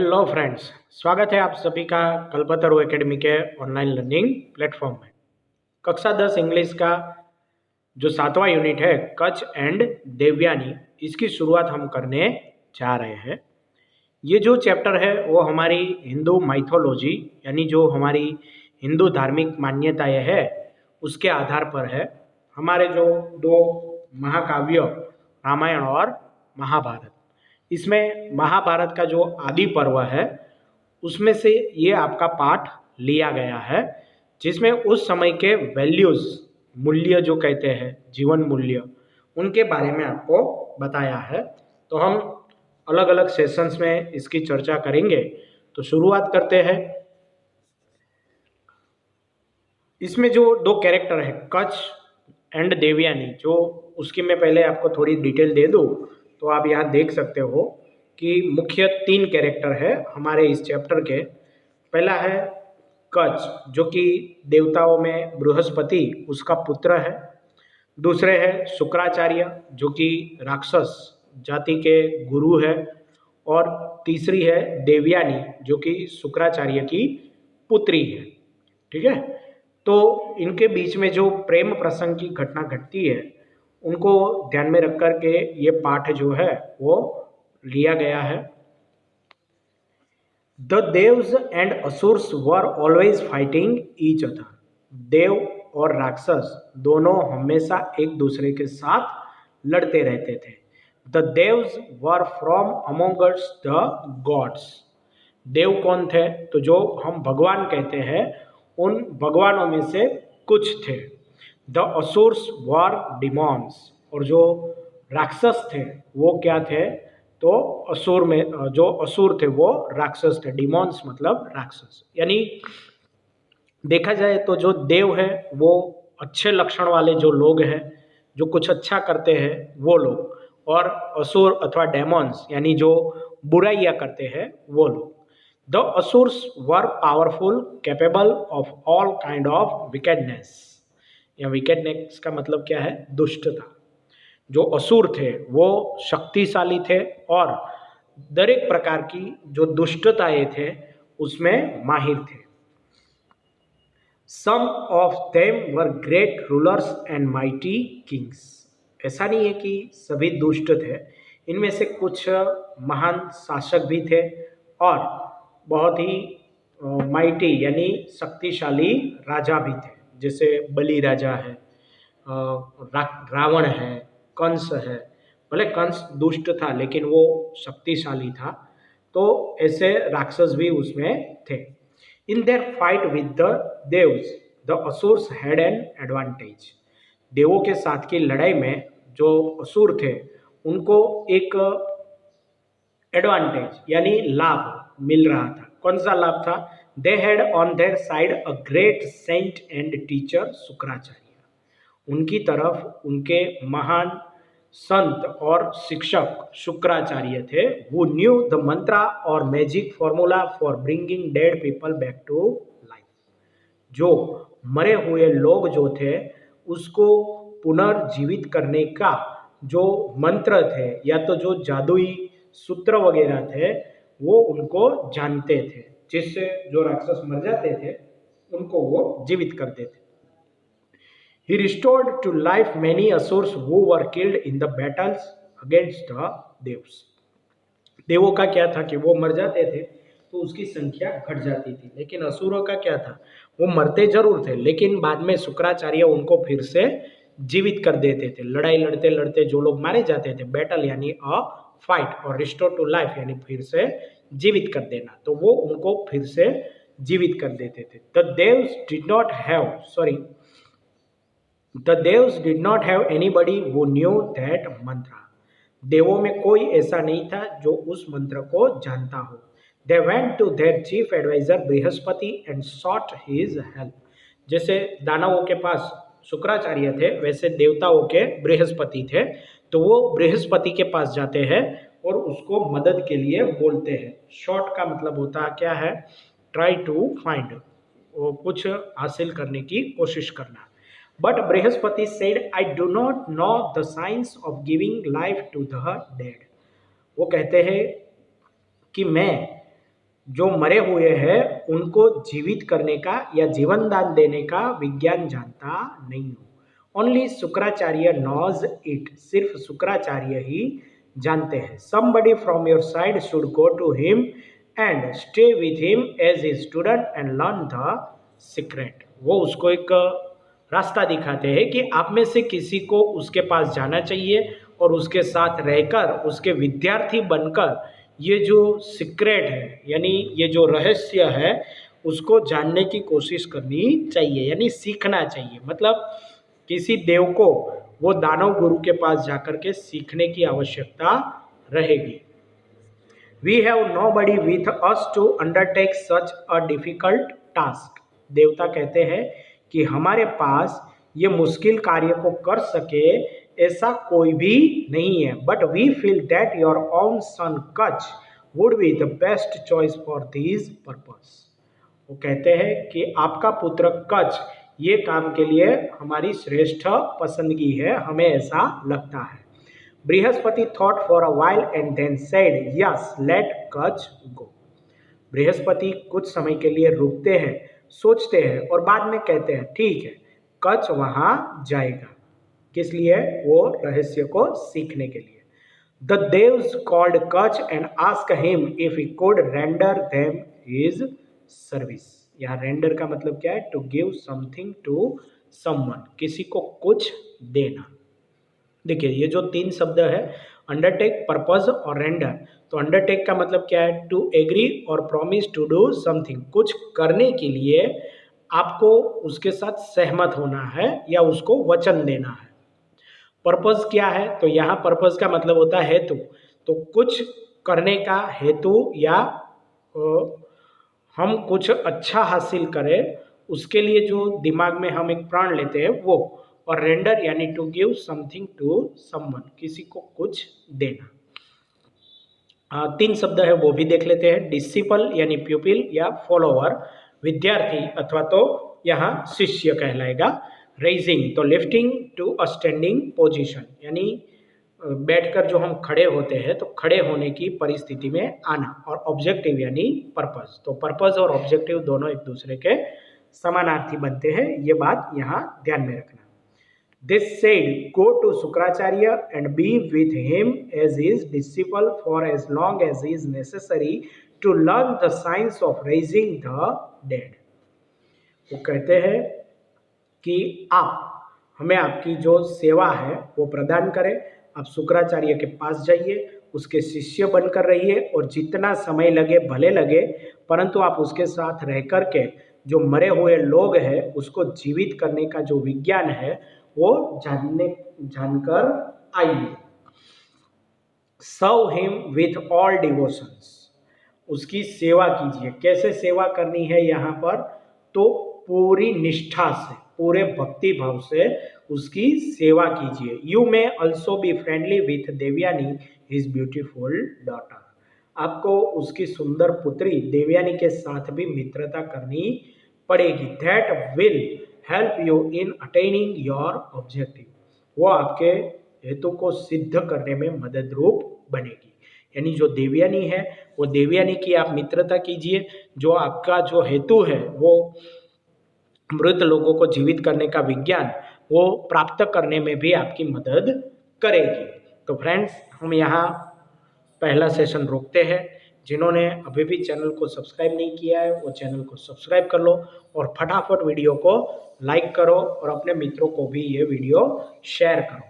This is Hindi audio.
हेलो फ्रेंड्स, स्वागत है आप सभी का कल्पतरु एकेडमी के ऑनलाइन लर्निंग प्लेटफॉर्म में। कक्षा 10 इंग्लिश का जो 7वां यूनिट है कच्छ एंड देवयानी, इसकी शुरुआत हम करने जा रहे हैं। ये जो चैप्टर है वो हमारी हिंदू माइथोलॉजी यानी जो हमारी हिंदू धार्मिक मान्यताएं है उसके आधार पर है। हमारे जो दो महाकाव्य रामायण और महाभारत, इसमें महाभारत का जो आदि पर्व है उसमें से ये आपका पाठ लिया गया है, जिसमें उस समय के वैल्यूज, मूल्य जो कहते हैं जीवन मूल्य, उनके बारे में आपको बताया है। तो हम अलग अलग सेशंस में इसकी चर्चा करेंगे। तो शुरुआत करते हैं। इसमें जो दो कैरेक्टर है कच्छ एंड देवयानी, जो उसकी मैं पहले आपको थोड़ी डिटेल दे दूँ तो आप यहाँ देख सकते हो कि मुख्य 3 कैरेक्टर है हमारे इस चैप्टर के। पहला है कच्छ, जो कि देवताओं में बृहस्पति उसका पुत्र है। दूसरे है शुक्राचार्य, जो कि राक्षस जाति के गुरु है। और तीसरी है देवयानी, जो कि शुक्राचार्य की पुत्री है। ठीक है, तो इनके बीच में जो प्रेम प्रसंग की घटना घटती है उनको ध्यान में रख कर के ये पाठ जो है वो लिया गया है। The devs and asurs were always fighting each other. देव और राक्षस दोनों हमेशा एक दूसरे के साथ लड़ते रहते थे। The devs were from amongst the gods. देव कौन थे? तो जो हम भगवान कहते हैं उन भगवानों में से कुछ थे। द असुर्स वर डिमॉन्स, और जो राक्षस थे वो क्या थे? तो असुर में जो असुर थे वो राक्षस थे। डिमॉन्स मतलब राक्षस। यानी देखा जाए तो जो देव है वो अच्छे लक्षण वाले जो लोग हैं, जो कुछ अच्छा करते हैं वो लोग, और असुर अथवा डेमॉन्स यानी जो बुराइयां करते हैं वो लोग। The asurs were powerful, capable of all kind of wickedness. या विकेडनेस का मतलब क्या है? दुष्टता। जो असुर थे वो शक्तिशाली थे और दर एक प्रकार की जो दुष्टताएं थे उसमें माहिर थे। Some of them were great rulers and mighty kings. ऐसा नहीं है कि सभी दुष्ट थे, इनमें से कुछ महान शासक भी थे और बहुत ही माइटी यानी शक्तिशाली राजा भी थे। जैसे बलि राजा है, रावण है, कंस है। भले कंस दुष्ट था लेकिन वो शक्तिशाली था, तो ऐसे राक्षस भी उसमें थे। In their fight with the devs the asurs had an advantage. देवों के साथ की लड़ाई में जो असुर थे उनको एक एडवांटेज यानी लाभ मिल रहा था। कौन सा लाभ था? They had on their side a great saint and teacher Shukracharya. उनकी तरफ उनके महान संत और शिक्षक शुक्राचार्य थे। वो न्यू द मंत्रा और magic formula for bringing dead people back to life. जो मरे हुए लोग जो थे उसको पुनर्जीवित करने का जो मंत्र थे या तो जो जादुई सूत्र वगैरह थे वो उनको जानते थे, जिससे जो राक्षस मर जाते थे उनको वो जीवित करते थे। He restored to life many asurs who were killed in the battles against the devs. देवों का क्या था कि वो मर जाते थे तो उसकी संख्या घट जाती थी, लेकिन असुरों का क्या था? वो मरते जरूर थे लेकिन बाद में शुक्राचार्य उनको फिर से जीवित कर देते थे। लड़ाई लड़ते लड़ते जो लोग मारे जाते थे, बैटल यानी अ फाइट, और रिस्टोर टू लाइफ यानी फिर से जीवित कर देना, तो वो उनको फिर से जीवित कर देते थे। The Dev's did not have The devs did not have anybody who knew that mantra. देवों में कोई ऐसा नहीं था जो उस मंत्र को जानता हो। They went to their chief advisor Brihaspati and sought his help. जैसे दानवों के पास शुक्राचार्य थे वैसे देवताओं के बृहस्पति थे, तो वो बृहस्पति के पास जाते हैं और उसको मदद के लिए बोलते हैं। शॉर्ट का मतलब होता है क्या है? ट्राई टू फाइंड, वो कुछ हासिल करने की कोशिश करना। But Brihaspati said, I do not know the science of giving life to the dead. वो कहते हैं कि मैं जो मरे हुए हैं उनको जीवित करने का या जीवन दान देने का विज्ञान जानता नहीं हूँ। ओनली शुक्राचार्य नॉज इट, सिर्फ शुक्राचार्य ही जानते हैं। Somebody from your side should go to him and stay with him as a student and learn the secret. वो उसको एक रास्ता दिखाते हैं कि आप में से किसी को उसके पास जाना चाहिए और उसके साथ रहकर, उसके विद्यार्थी बनकर ये जो सीक्रेट है यानी ये जो रहस्य है उसको जानने की कोशिश करनी चाहिए, यानी सीखना चाहिए। मतलब किसी देव को वो दानव गुरु के पास जाकर के सीखने की आवश्यकता रहेगी। We have nobody with us to undertake such a difficult task. देवता कहते हैं कि हमारे पास ये मुश्किल कार्य को कर सके ऐसा कोई भी नहीं है। But we feel that your own son Kacha would be the best choice for this purpose. वो कहते हैं कि आपका पुत्र कच ये काम के लिए हमारी श्रेष्ठ पसंदगी है, हमें ऐसा लगता है। Brihaspati thought for a while and then said yes let Kach go. Brihaspati कुछ समय के लिए रुकते हैं, सोचते हैं और बाद में कहते हैं ठीक है, कच वहां जाएगा। किस लिए? वो रहस्य को सीखने के लिए। The devs called Kach and ask him if he could render them his service. यहाँ रेंडर का मतलब क्या है? To give something to someone, किसी को कुछ देना। देखिए ये जो तीन शब्द है अंडरटेक, पर्पज और रेंडर। तो अंडरटेक का मतलब क्या है? टू एग्री और प्रॉमिस टू डू समथिंग, कुछ करने के लिए आपको उसके साथ सहमत होना है या उसको वचन देना है। पर्पस क्या है? तो यहाँ पर्पस का मतलब होता है हेतु। तो कुछ करने का हेतु या हम कुछ अच्छा हासिल करें उसके लिए जो दिमाग में हम एक प्राण लेते हैं वो। और रेंडर यानी to give something to someone, किसी को कुछ देना। तीन शब्द है वो भी देख लेते हैं। डिसिपल यानी प्यूपिल या फॉलोअर, विद्यार्थी अथवा तो यहाँ शिष्य कहलाएगा। रेजिंग तो lifting to a standing position, यानी बैठकर जो हम खड़े होते हैं तो खड़े होने की परिस्थिति में आना। और ऑब्जेक्टिव यानी पर्पस। तो पर्पस और ऑब्जेक्टिव दोनों एक दूसरे के समानार्थी बनते हैं, ये बात यहाँ ध्यान में रखना। This said, go to Sukracharya and be with him as his disciple for as long as is necessary to learn the science of raising the dead. वो कहते हैं कि आप हमें आपकी जो सेवा है वो प्रदान करें। आप शुक्राचार्य के पास जाइए, उसके शिष्य बनकर रहिए और जितना समय लगे भले लगे, परंतु आप उसके साथ रह कर के जो मरे हुए लोग हैं उसको जीवित करने का जो विज्ञान है वो जानकर आइए। Serve him with all devotions, उसकी सेवा कीजिए। कैसे सेवा करनी है यहाँ पर? तो पूरी निष्ठा से, पूरे भक्ति भाव से उसकी सेवा कीजिए। You may also be friendly with Devyani his beautiful daughter. आपको उसकी सुंदर पुत्री देवयानी के साथ भी मित्रता करनी पड़ेगी। That will help you in attaining your objective, वो आपके हेतु को सिद्ध करने में मदद रूप बनेगी। यानी जो देवयानी है वो देवयानी की आप मित्रता कीजिए, जो आपका जो हेतु है वो मृत लोगों को जीवित करने का विज्ञान वो प्राप्त करने में भी आपकी मदद करेगी। तो फ्रेंड्स हम यहाँ पहला सेशन रोकते हैं। जिन्होंने अभी भी चैनल को सब्सक्राइब नहीं किया है वो चैनल को सब्सक्राइब कर लो और फटाफट वीडियो को लाइक करो और अपने मित्रों को भी ये वीडियो शेयर करो।